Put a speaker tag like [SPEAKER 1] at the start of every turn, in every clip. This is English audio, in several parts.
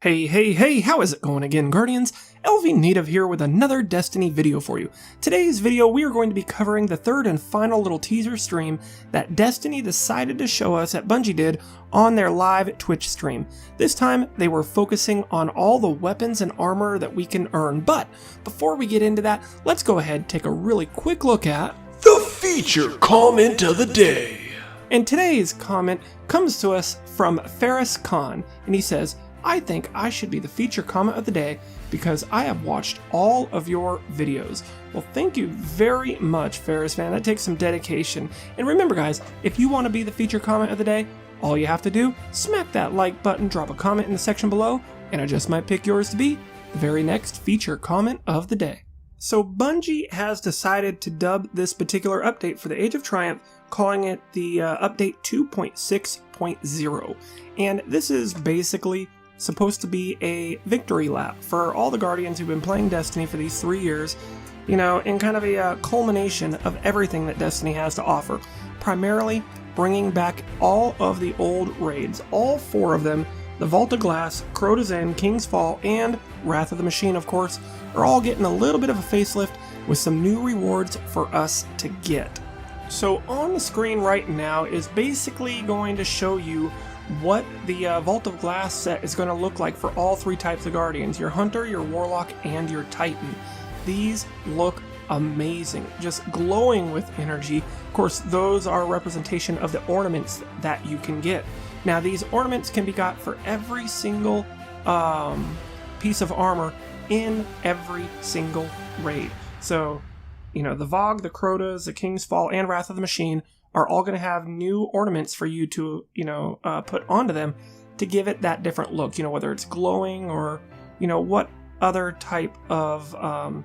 [SPEAKER 1] Hey, how is it going again, Guardians? LVnative here with another Destiny video for you. Today's video, we are going to be covering the third and final little teaser stream that Destiny decided to show us, that Bungie did, on their live Twitch stream. This time, they were focusing on all the weapons and armor that we can earn, but before we get into that, let's go ahead and take a really quick look at
[SPEAKER 2] the feature comment of the day.
[SPEAKER 1] And today's comment comes to us from Ferris Khan, and he says, I think I should be the feature comment of the day because I have watched all of your videos. Well, thank you very much, Ferris, man. That takes some dedication. And remember, guys, if you want to be the feature comment of the day, all you have to do, smack that like button, drop a comment in the section below, and I just might pick yours to be the very next feature comment of the day. So Bungie has decided to dub this particular update for the Age of Triumph, calling it the update 2.6.0. And this is basically supposed to be a victory lap for all the Guardians who've been playing Destiny for these 3 years, you know, in kind of a culmination of everything that Destiny has to offer. Primarily bringing back all of the old raids, all 4 of them, the Vault of Glass, Crotas End, King's Fall, and Wrath of the Machine, of course, are all getting a little bit of a facelift with some new rewards for us to get. So on the screen right now is basically going to show you what the Vault of Glass set is going to look like for all 3 types of Guardians, your Hunter, your Warlock, and your Titan. These look amazing, just glowing with energy. Of course, those are a representation of the ornaments that you can get. Now, these ornaments can be got for every single piece of armor in every single raid. So, you know, the Vogue, the Crotas, the King's Fall, and Wrath of the Machine are all going to have new ornaments for you to, put onto them to give it that different look, whether it's glowing or, what other type of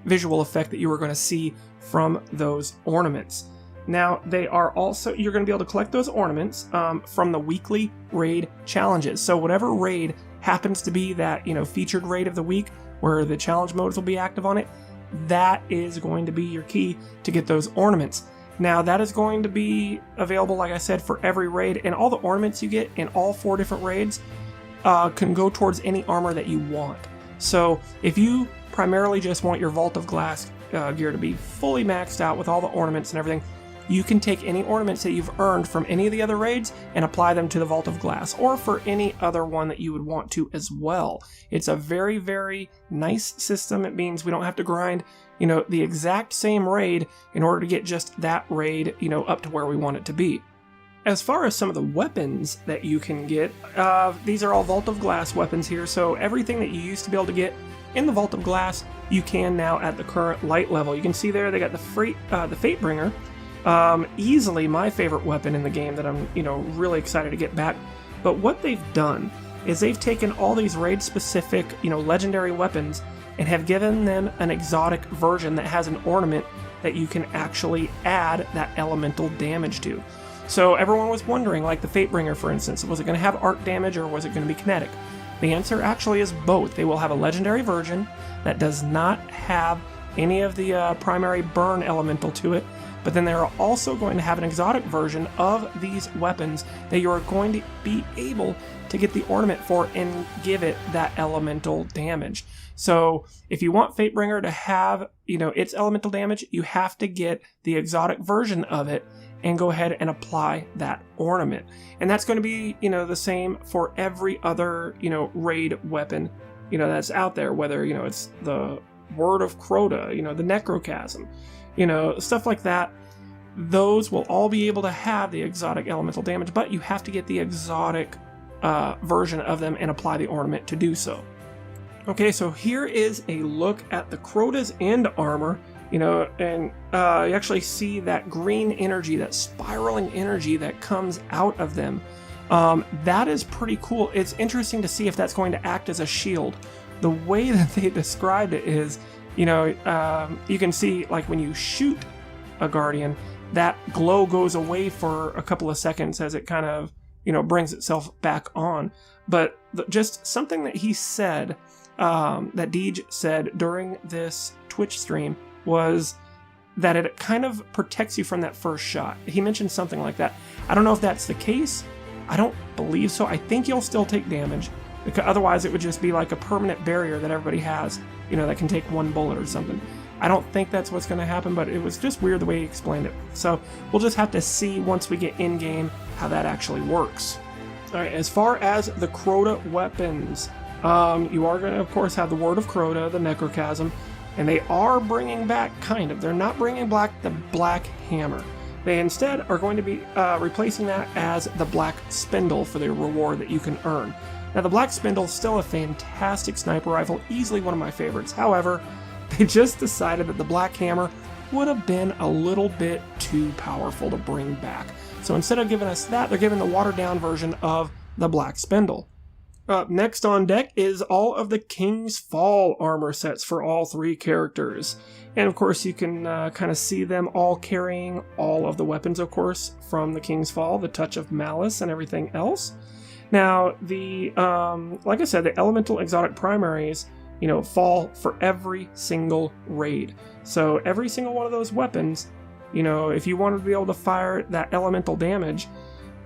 [SPEAKER 1] visual effect that you are going to see from those ornaments. Now, they are also, you're going to be able to collect those ornaments from the weekly raid challenges. So whatever raid happens to be that, featured raid of the week where the challenge modes will be active on it, that is going to be your key to get those ornaments. Now, that is going to be available, like I said, for every raid, and all the ornaments you get in all 4 different raids can go towards any armor that you want. So, if you primarily just want your Vault of Glass gear to be fully maxed out with all the ornaments and everything, you can take any ornaments that you've earned from any of the other raids and apply them to the Vault of Glass, or for any other one that you would want to as well. It's a very, very nice system. It means we don't have to grind the exact same raid in order to get just that raid, up to where we want it to be. As far as some of the weapons that you can get, these are all Vault of Glass weapons here, so everything that you used to be able to get in the Vault of Glass, you can now at the current light level. You can see there they got the Fatebringer, easily my favorite weapon in the game that I'm, really excited to get back. But what they've done is they've taken all these raid-specific, legendary weapons and have given them an exotic version that has an ornament that you can actually add that elemental damage to. So everyone was wondering, like the Fatebringer, for instance, was it going to have arc damage or was it going to be kinetic? The answer actually is both. They will have a legendary version that does not have any of the primary burn elemental to it, but then they're also going to have an exotic version of these weapons that you are going to be able to get the ornament for and give it that elemental damage. So if you want Fatebringer to have, its elemental damage, you have to get the exotic version of it and go ahead and apply that ornament. And that's going to be, the same for every other, raid weapon, that's out there, whether, it's the Word of Crota, the NachoCheeze, stuff like that. Those will all be able to have the exotic elemental damage, but you have to get the exotic version of them and apply the ornament to do so. Okay, so here is a look at the Crotas End armor, and you actually see that green energy, that spiraling energy that comes out of them. That is pretty cool. It's interesting to see if that's going to act as a shield. The way that they described it is, you can see, like, when you shoot a Guardian, that glow goes away for a couple of seconds as it kind of, brings itself back on. But just something that he said, that Deej said during this Twitch stream, was that it kind of protects you from that first shot. He mentioned something like that. I don't know if that's the case. I don't believe so. I think you'll still take damage, Because otherwise it would just be like a permanent barrier that everybody has, you know, that can take one bullet or something. I don't think that's what's going to happen, but it was just weird the way he explained it. So we'll just have to see once we get in-game how that actually works. Alright, as far as the Crota weapons, you are going to, of course, have the Word of Crota, the Necrochasm, and they are bringing back, kind of, they're not bringing back the Black Hammer. They instead are going to be replacing that as the Black Spindle for the reward that you can earn. Now, the Black Spindle is still a fantastic sniper rifle, easily one of my favorites. However, they just decided that the Black Hammer would have been a little bit too powerful to bring back. So instead of giving us that, they're giving the watered-down version of the Black Spindle. Up next on deck is all of the King's Fall armor sets for all 3 characters. And of course you can kind of see them all carrying all of the weapons, of course, from the King's Fall, the Touch of Malice and everything else. Now, the like I said, the Elemental Exotic Primaries, you know, fall for every single raid. So every single one of those weapons, you know, if you wanted to be able to fire that elemental damage,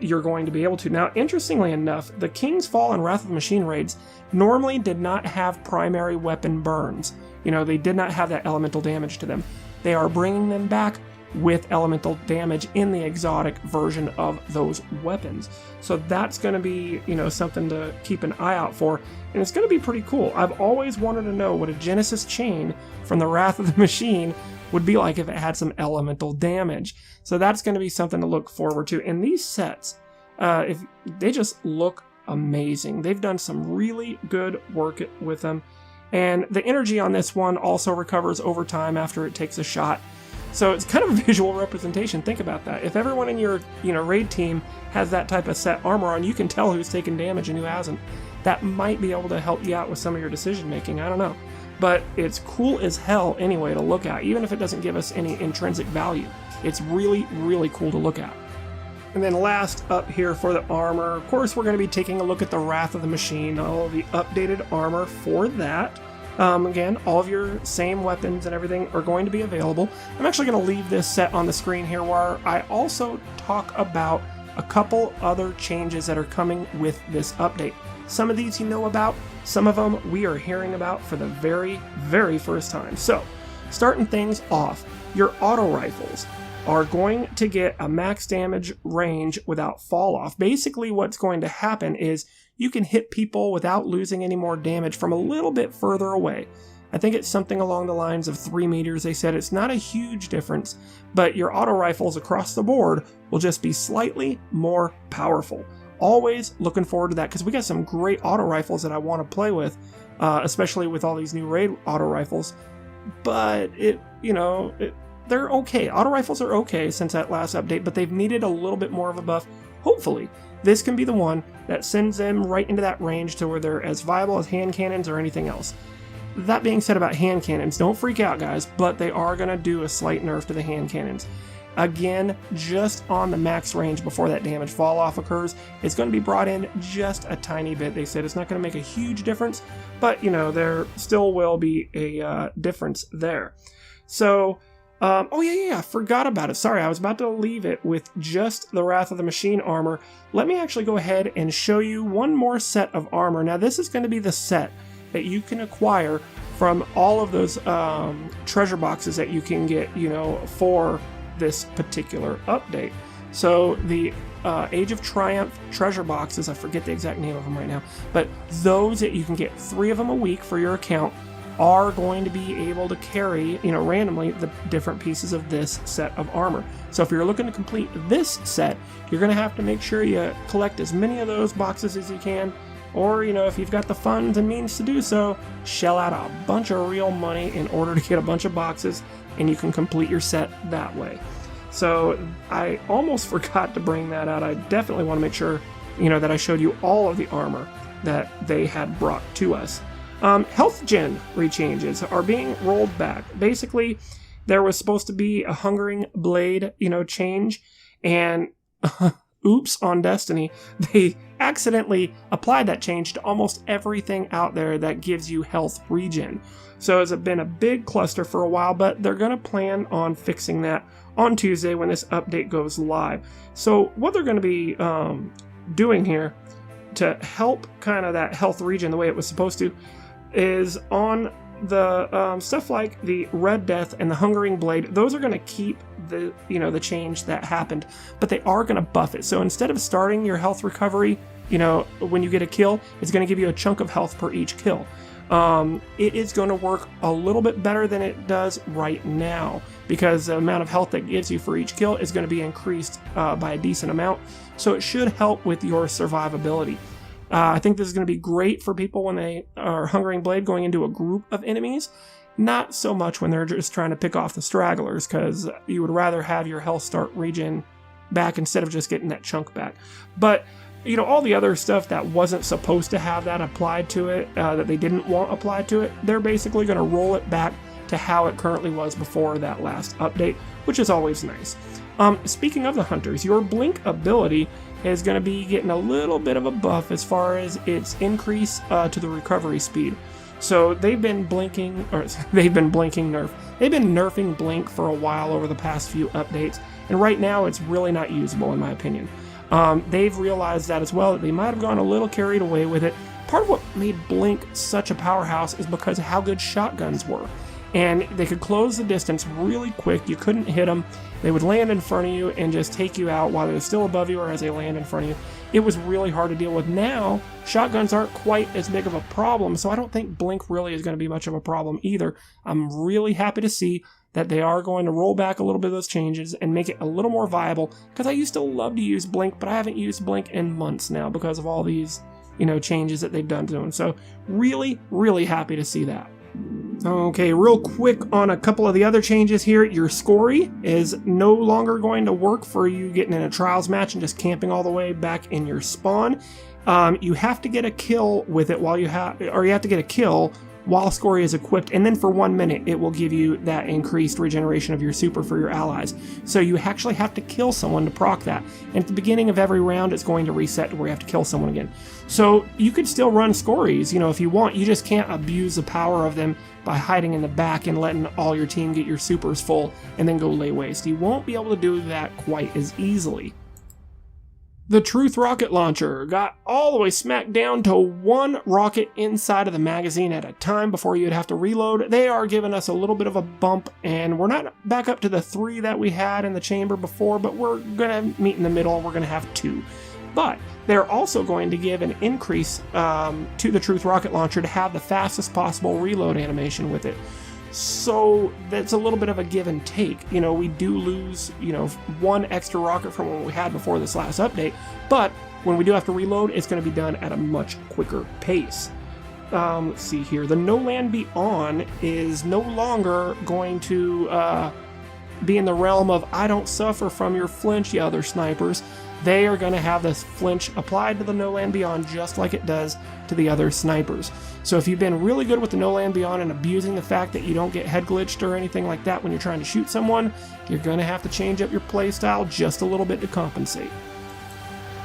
[SPEAKER 1] you're going to be able to. Now, interestingly enough, the King's Fall and Wrath of the Machine raids normally did not have primary weapon burns. You know, they did not have that elemental damage to them. They are bringing them back with elemental damage in the exotic version of those weapons. So that's going to be, you know, something to keep an eye out for, and it's going to be pretty cool. I've always wanted to know what a Genesis chain from the Wrath of the Machine would be like if it had some elemental damage. So that's going to be something to look forward to. And these sets, if they just look amazing. They've done some really good work with them. And the energy on this one also recovers over time after it takes a shot. So it's kind of a visual representation. Think about that. If everyone in your, you know, raid team has that type of set armor on, you can tell who's taken damage and who hasn't. That might be able to help you out with some of your decision making. I don't know. But it's cool as hell anyway to look at, even if it doesn't give us any intrinsic value. It's really, really cool to look at. And then last up here for the armor, of course, we're going to be taking a look at the Wrath of the Machine, all of the updated armor for that. Again, all of your same weapons and everything are going to be available. I'm actually going to leave this set on the screen here where I also talk about a couple other changes that are coming with this update. Some of these you know about, some of them we are hearing about for the very, very first time. So, starting things off, your auto rifles are going to get a max damage range without fall off. Basically what's going to happen is you can hit people without losing any more damage from a little bit further away. I think it's something along the lines of 3 meters. They said it's not a huge difference, but your auto rifles across the board will just be slightly more powerful. Always looking forward to that because we got some great auto rifles that I want to play with, especially with all these new raid auto rifles. But they're okay. Auto rifles are okay since that last update, but they've needed a little bit more of a buff. Hopefully, this can be the one that sends them right into that range to where they're as viable as hand cannons or anything else. That being said about hand cannons, don't freak out guys, but they are going to do a slight nerf to the hand cannons. Again, just on the max range before that damage fall off occurs, it's going to be brought in just a tiny bit. They said it's not going to make a huge difference, but you know, there still will be a difference there. So, forgot about it. Sorry, I was about to leave it with just the Wrath of the Machine armor. Let me actually go ahead and show you one more set of armor. Now, this is going to be the set that you can acquire from all of those treasure boxes that you can get, you know, for this particular update. So the Age of Triumph treasure boxes, I forget the exact name of them right now, but those that you can get 3 of them a week for your account are going to be able to carry, you know, randomly the different pieces of this set of armor. So if you're looking to complete this set, you're going to have to make sure you collect as many of those boxes as you can, or, you know, if you've got the funds and means to do so, shell out a bunch of real money in order to get a bunch of boxes, and you can complete your set that way. So I almost forgot to bring that out. I definitely want to make sure, you know, that I showed you all of the armor that they had brought to us. Health gen rechanges are being rolled back. Basically, there was supposed to be a Hungering Blade, you know, change, and oops, on Destiny, they accidentally applied that change to almost everything out there that gives you health regen. So it's been a big cluster for a while, but they're going to plan on fixing that on Tuesday when this update goes live. So what they're going to be doing here to help kind of that health regen the way it was supposed to is on the stuff like the Red Death and the Hungering Blade. Those are going to keep the the change that happened, but they are going to buff it. So instead of starting your health recovery, when you get a kill, it's going to give you a chunk of health per each kill. It is going to work a little bit better than it does right now, because the amount of health that gives you for each kill is going to be increased by a decent amount. So it should help with your survivability. I think this is going to be great for people when they are Hungering Blade going into a group of enemies. Not so much when they're just trying to pick off the stragglers, because you would rather have your health start regen back instead of just getting that chunk back. But all the other stuff that wasn't supposed to have that applied to it, that they didn't want applied to it, they're basically going to roll it back to how it currently was before that last update, which is always nice. Speaking of the hunters, your blink ability is going to be getting a little bit of a buff as far as its increase to the recovery speed. So they've been blinking nerfing blink for a while over the past few updates, and right now it's really not usable in my opinion. They've realized that as well, that they might have gone a little carried away with it. Part of what made Blink such a powerhouse is because of how good shotguns were. And they could close the distance really quick. You couldn't hit them. They would land in front of you and just take you out while they're still above you or as they land in front of you. It was really hard to deal with. Now, shotguns aren't quite as big of a problem, so I don't think Blink really is going to be much of a problem either. I'm really happy to see that they are going to roll back a little bit of those changes and make it a little more viable, because I used to love to use Blink, but I haven't used Blink in months now because of all these, changes that they've done to them. So really, really happy to see that. Okay, real quick on a couple of the other changes here. Your Scory is no longer going to work for you getting in a trials match and just camping all the way back in your spawn. You have to get a kill with it you have to get a kill while Scory is equipped, and then for 1 minute it will give you that increased regeneration of your super for your allies. So you actually have to kill someone to proc that, and at the beginning of every round it's going to reset to where you have to kill someone again. So you could still run Scories, if you want. You just can't abuse the power of them by hiding in the back and letting all your team get your supers full and then go lay waste. You won't be able to do that quite as easily. The Truth rocket launcher got all the way smacked down to 1 rocket inside of the magazine at a time before you'd have to reload. They are giving us a little bit of a bump, and we're not back up to the 3 that we had in the chamber before, but we're going to meet in the middle. We're going to have 2. But they're also going to give an increase to the Truth rocket launcher to have the fastest possible reload animation with it. So that's a little bit of a give and take. We do lose, 1 extra rocket from what we had before this last update, but when we do have to reload, it's going to be done at a much quicker pace. Let's see here. The No Land Beyond is no longer going to be in the realm of I don't suffer from your flinch, you other snipers. They are going to have this flinch applied to the No Land Beyond just like it does to the other snipers. So if you've been really good with the No Land Beyond and abusing the fact that you don't get head glitched or anything like that when you're trying to shoot someone, you're going to have to change up your playstyle just a little bit to compensate.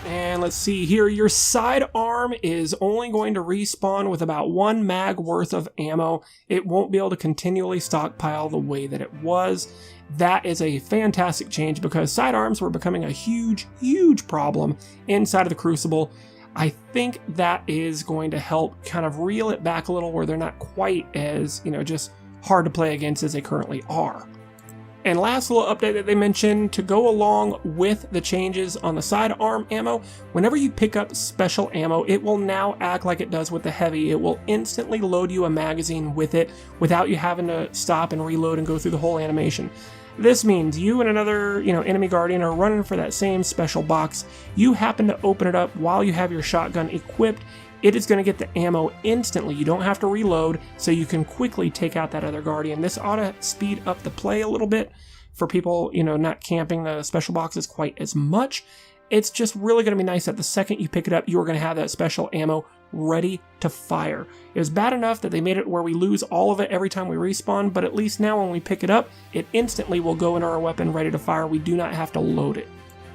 [SPEAKER 1] And let's see here, your sidearm is only going to respawn with about 1 mag worth of ammo. It won't be able to continually stockpile the way that it was. That is a fantastic change because sidearms were becoming a huge, huge problem inside of the Crucible. I think that is going to help kind of reel it back a little where they're not quite as, just hard to play against as they currently are. And last little update that they mentioned to go along with the changes on the sidearm ammo, whenever you pick up special ammo, it will now act like it does with the heavy. It will instantly load you a magazine with it without you having to stop and reload and go through the whole animation. This means you and another, enemy guardian are running for that same special box. You happen to open it up while you have your shotgun equipped. It is going to get the ammo instantly. You don't have to reload, so you can quickly take out that other guardian. This ought to speed up the play a little bit for people, not camping the special boxes quite as much. It's just really going to be nice that the second you pick it up, you're going to have that special ammo ready to fire. It was bad enough that they made it where we lose all of it every time we respawn, but at least now when we pick it up, it instantly will go into our weapon ready to fire. We do not have to load it.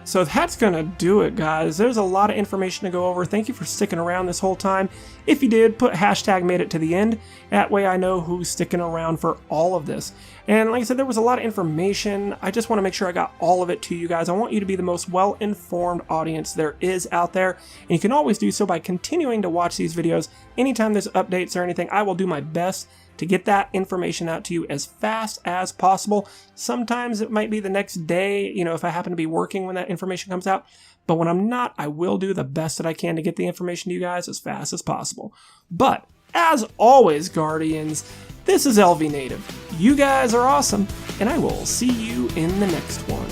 [SPEAKER 1] So that's gonna do it, guys. There's a lot of information to go over. Thank you for sticking around this whole time. If you did, put hashtag made it to the end. That way I know who's sticking around for all of this. And like I said, there was a lot of information. I just want to make sure I got all of it to you guys. I want you to be the most well-informed audience there is out there. And you can always do so by continuing to watch these videos. Anytime there's updates or anything, I will do my best to get that information out to you as fast as possible. Sometimes it might be the next day, you know, if I happen to be working when that information comes out. But when I'm not, I will do the best that I can to get the information to you guys as fast as possible. But as always, Guardians, this is LVnative. You guys are awesome, and I will see you in the next one.